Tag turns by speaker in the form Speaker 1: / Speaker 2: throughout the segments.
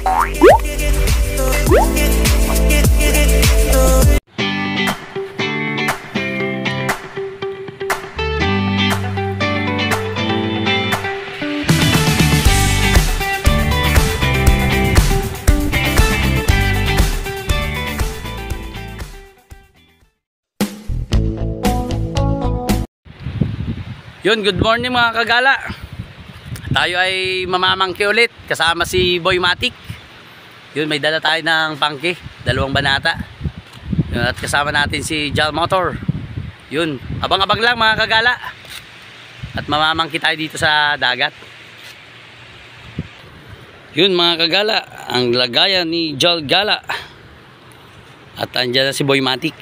Speaker 1: Yun, good morning mga kagala. Tayo ay mamamangki ulit kasama si Boy Matic. Yun, may dala tayo ng pangki, 2 banata. Yun, at kasama natin si Jal Motor. Yun, abang-abang lang mga kagala. At mamamangki tayo dito sa dagat. Yun mga kagala, ang lagayan ni Jal Gala. At andyan na si Boy Matic.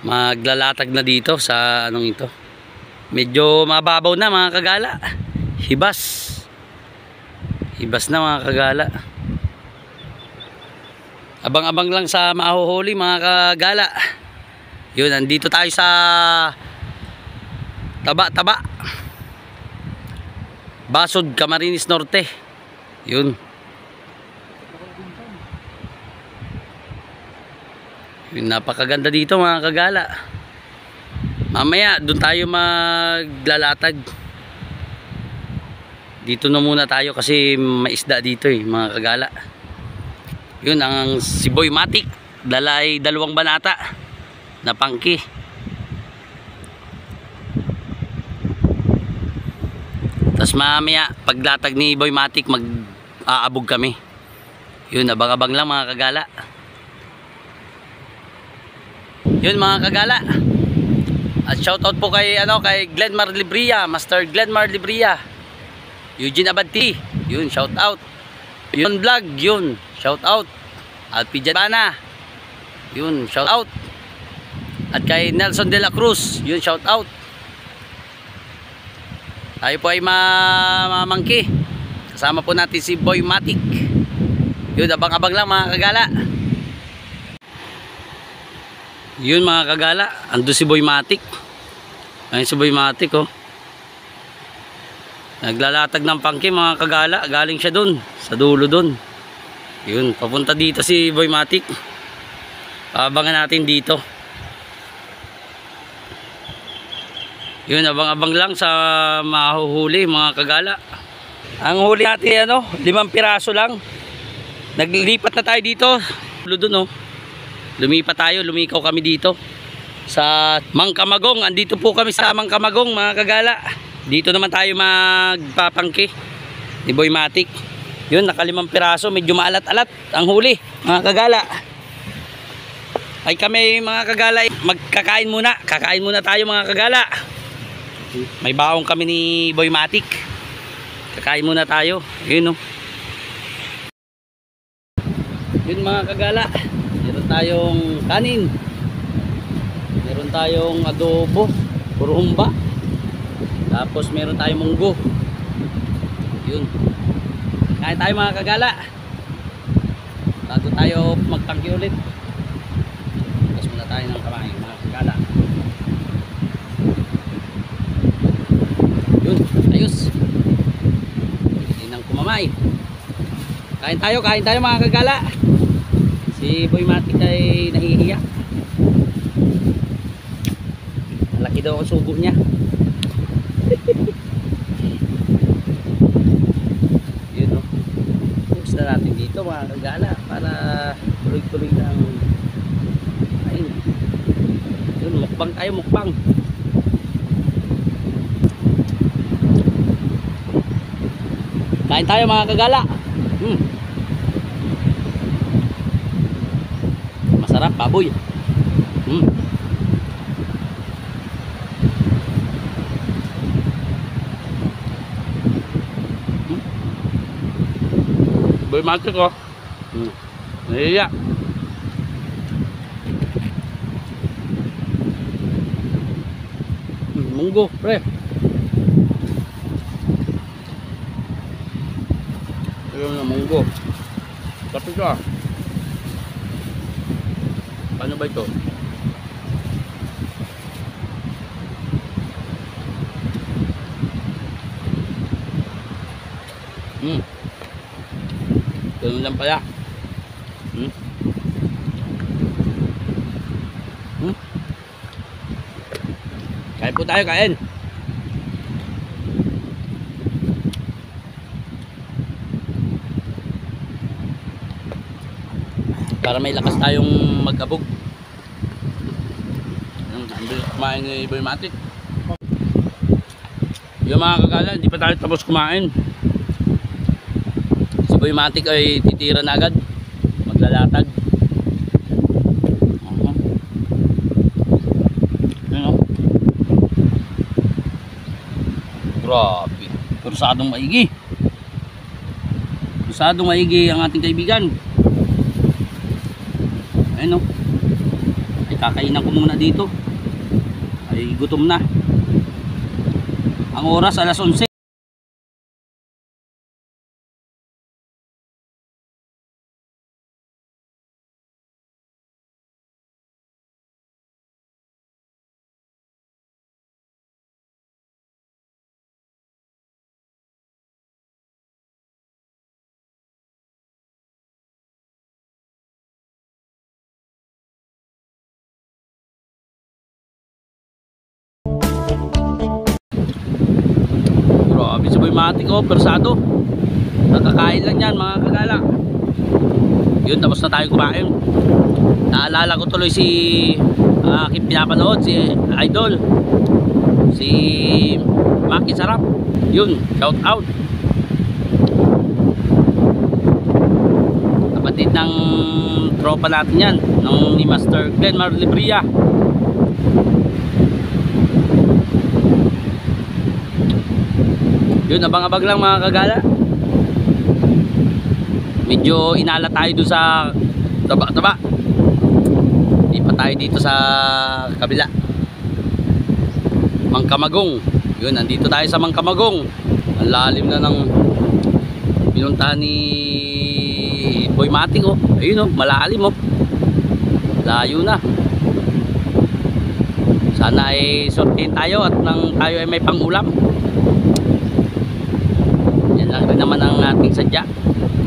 Speaker 1: Maglalatag na dito sa anong ito. Medyo mababaw na mga kagala. Hibas na mga kagala. Abang-abang lang sa mahuhuli mga kagala. Yun, andito tayo sa Taba Basod, Camarines Norte. Yun. Yun, napakaganda dito mga kagala. Mamaya doon tayo maglalatag. Dito na muna tayo kasi may isda dito mga kagala. Yun ang si Boy Matic, dala ay 2 banata na pangki. Tapos mamaya paglatag ni Boy Matic mag-aabog kami. Yun, abang-abang lang mga kagala. Yun mga kagala. At shoutout po kay Glenmar Libria, Master Glenmar Libria, Eugene Abadti, yun shoutout. Yun vlog, yun shoutout. At Pijabana, yun shoutout. At kay Nelson de la Cruz, yun shoutout. Tayo po ay mamangki. Kasama po natin si Boy Matic. Yun, abang-abang lang mga kagala. Yun mga kagala, ando si Boy Matic. Ayun si Boy Matic naglalatag ng pangki mga kagala. Galing siya dun, sa dulo dun. Yun, papunta dito si Boy Matic. Abangan natin dito. Yun, abang-abang lang sa mahuhuli mga kagala. Ang huli natin 5 piraso lang. Naglipat na tayo dito. Dulo dun lumipat tayo, lumikaw kami dito sa Mangkamagong. Andito po kami sa Mangkamagong mga kagala. Dito naman tayo magpapangki ni Boy Matic. Yun, naka 5 piraso, medyo maalat-alat ang huli mga kagala. Ay kami mga kagala, magkakain muna. Kakain muna tayo mga kagala. May baong kami ni Boy Matic. Kakain muna tayo. Yun Yun mga kagala. Meron tayong kanin. Meron tayong adobo, puro humba. Tapos meron tayong munggo. Yun. Kain tayo mga kagala. Bago tayo magtangki ulit. Tapos muna tayo ng kamay mga kagala. Yun, ayos. Hindi nang kumamay. Kain tayo mga kagala. Si Boy Matic ay nahihiya. Malaki daw ang subo niya. Yun Pusta natin dito mga kagala para tuloy-tuloy lang. Ayun. Yun, mukbang tayo, mukbang. Kain tayo mga kagala. Masarap, baboy. Boy Matic nahiya. Munggo, pre. Ayun na munggo. Tapos ka. Paano ba ito? Ganun lang pala. Hmm? Hmm? Kain po tayo, kain. Para may lakas tayong mag-abog. Kumain ni Boy Matic. Yung mga kagala, hindi pa tayo tapos kumain. Si Boy Matic ay titira na agad. Maglalatag. Ano? Grabe. Kursadong maigi. Kursadong maigi ang ating kaibigan. Ayun o. Ay kakainan ko muna dito. Ay gutom na. Ang oras alas 11. Grabe si Boy Matic oh, persado. Nakakain lang yan mga kagala. Yun, tapos na tayo kumain. Naalala ko tuloy si aking pinapanood, si Idol, si Maki Sarap. Yun, shout out. Kapatid ng tropa natin yan, ni Master Glenn Marlibria. Yun, abang-abang lang mga kagala. Medyo inala tayo doon sa taba-taba. Hindi pa tayo dito sa kabila. Mangkamagong. Yun, nandito tayo sa Mangkamagong. Ang lalim na ng pinuntahan ni Boy Matic oh. Ayun oh, malalim oh. Layo na. Sana ay sortin tayo at nang tayo ay may pang-ulam. Yan lang rin naman ang ating sadya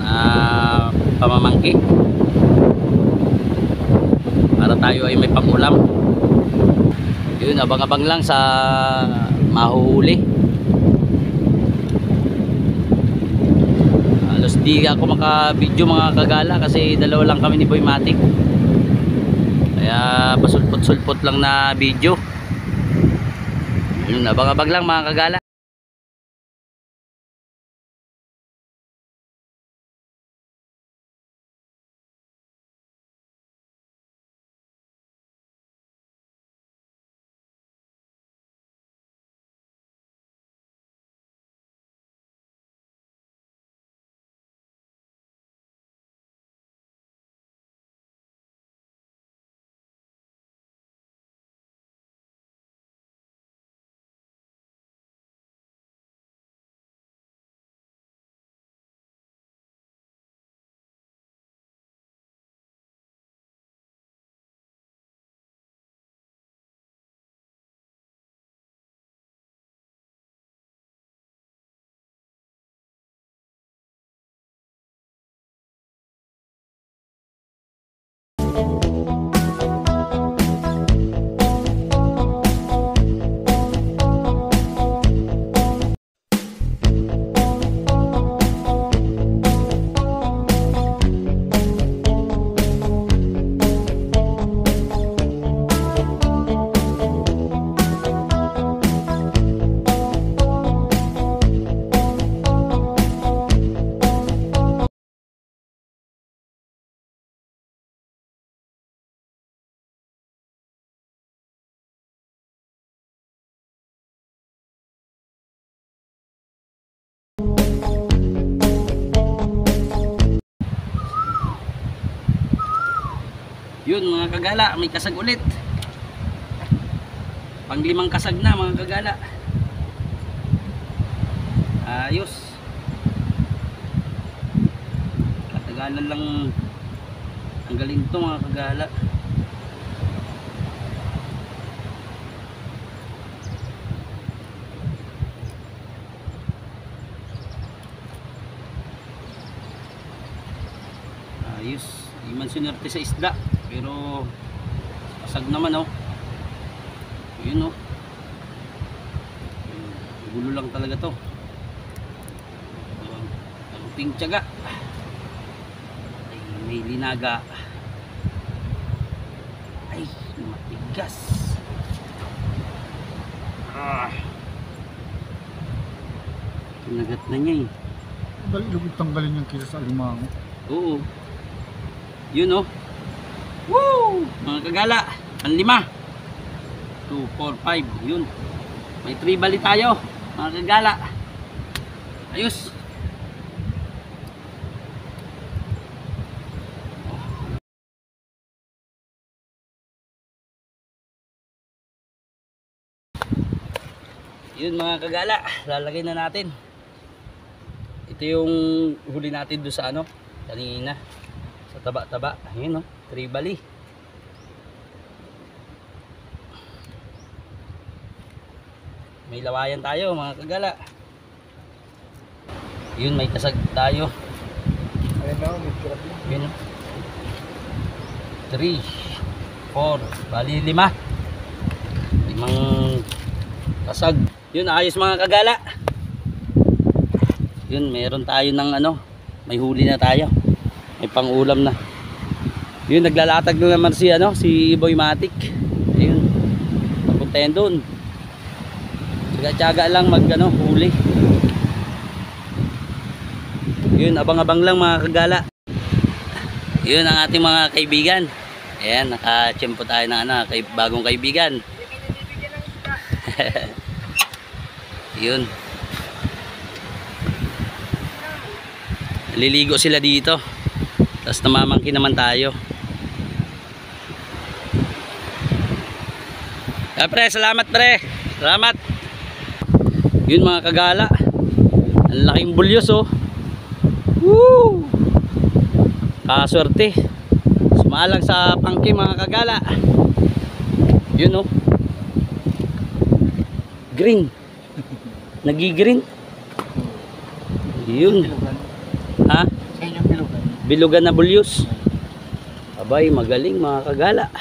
Speaker 1: na pamamangki. Para tayo ay may pang-ulam. Yun, abang-abang lang sa mahuhuli. Halos di ako maka-video mga kagala kasi dalawa lang kami ni Boy Matic. Kaya pasulpot-sulpot lang na video. Yun, abang-abang lang mga kagala. Yun mga kagala, may kasag ulit. Pang-5 kasag na mga kagala. Ayos. Katagalan lang. Ang galing to mga kagala. Ayos, hindi man sinerte sa isda, pero pasag naman oh. Yun oh. Gulo lang talaga to. Kaluting tiyaga. Ay, may linaga. Ay, matigas. Nagat na niya eh.
Speaker 2: Dali lugod tanggalin yung kisa sa alimango.
Speaker 1: Oo. Yun oh. Woo! Mga kagala, ang 5. 2, 4, 5. Yun. May 3 bali tayo. Mga kagala. Ayos. Yun mga kagala, lalagay na natin. Ito yung huli natin doon sa ano, kanina. Sa taba-taba. Ayun oh, 3 bali. May lawayan tayo mga kagala. Yun, may kasag tayo.
Speaker 2: Ayun na, may kirap na.
Speaker 1: Yun 3, 4, bali 5. 5 kasag. Yun, ayos mga kagala. Yun, meron tayo ng ano, may huli na tayo. May pang-ulam na. Yun, naglalatag na naman si ano, si Boy Matic. Ayun. Papunta yan doon. Tsaga-tsaga lang mag ano, huli. Yun, abang-abang lang mga kagala. Yun ang ating mga kaibigan. Ayan, naka-tsempo tayo ng ano, bagong kaibigan. Yun. Liligo sila dito. Tapos namamangkin naman tayo. Pre, salamat pre. Salamat. Yun mga kagala. Ang laking bulyos oh. Woo! Kaswerte. Sumalang sa pangki mga kagala. Yun oh. Green. Nagi-green. Yun. Ha?
Speaker 2: Sa inyong bilugan.
Speaker 1: Bilugan na bulyos. Abay, magaling mga kagala.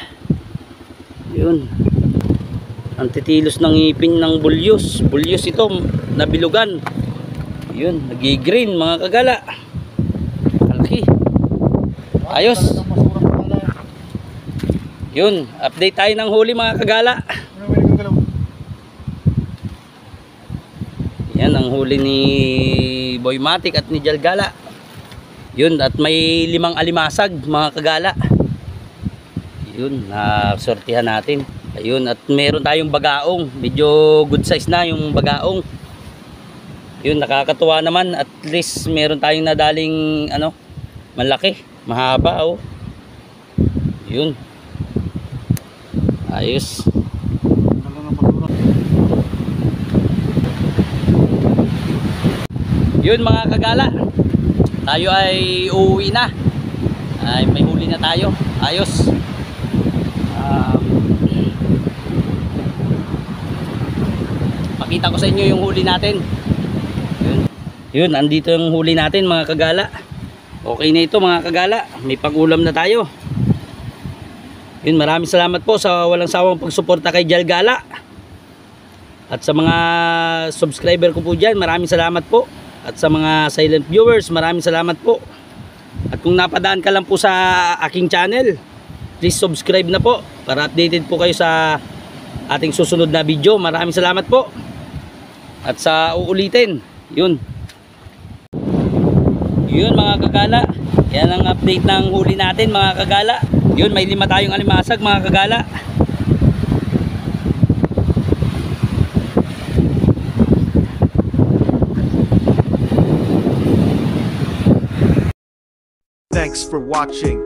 Speaker 1: Yun. Ang titilos ng ngipin ng bulyos. Bulyos ito, na bilugan. Yun, nagi-green mga kagala. Kalaki. Ayos. Yun, update tayo ng huli mga kagala. Yan ang huli ni Boy Matic at ni Jalgala. Yun, at may 5 alimasag mga kagala. Yun, sortihan natin. Ayun, at meron tayong bagaong. Medyo good size na yung bagaong. Yun, nakakatuwa naman. At least meron tayong nadaling ano, malaki, mahaba oh. Yun. Ayos. Yun mga kagala, tayo ay uuwi na. Ay, may huli na tayo. Ayos. Pakita ko sa inyo yung huli natin. Yun, andito yung huli natin mga kagala. Okay na ito mga kagala. May pag-ulam na tayo. Yun, maraming salamat po sa walang sawang pagsuporta kay Jalgala. At sa mga subscriber ko po dyan, maraming salamat po. At sa mga silent viewers, maraming salamat po. At kung napadaan ka lang po sa aking channel, please subscribe na po para updated po kayo sa ating susunod na video. Maraming salamat po. At sa uulitin, yun. Yun mga kagala, yan ang update ng huli natin mga kagala. Yun, may 5 tayong alimasag mga kagala.
Speaker 3: Thanks for watching.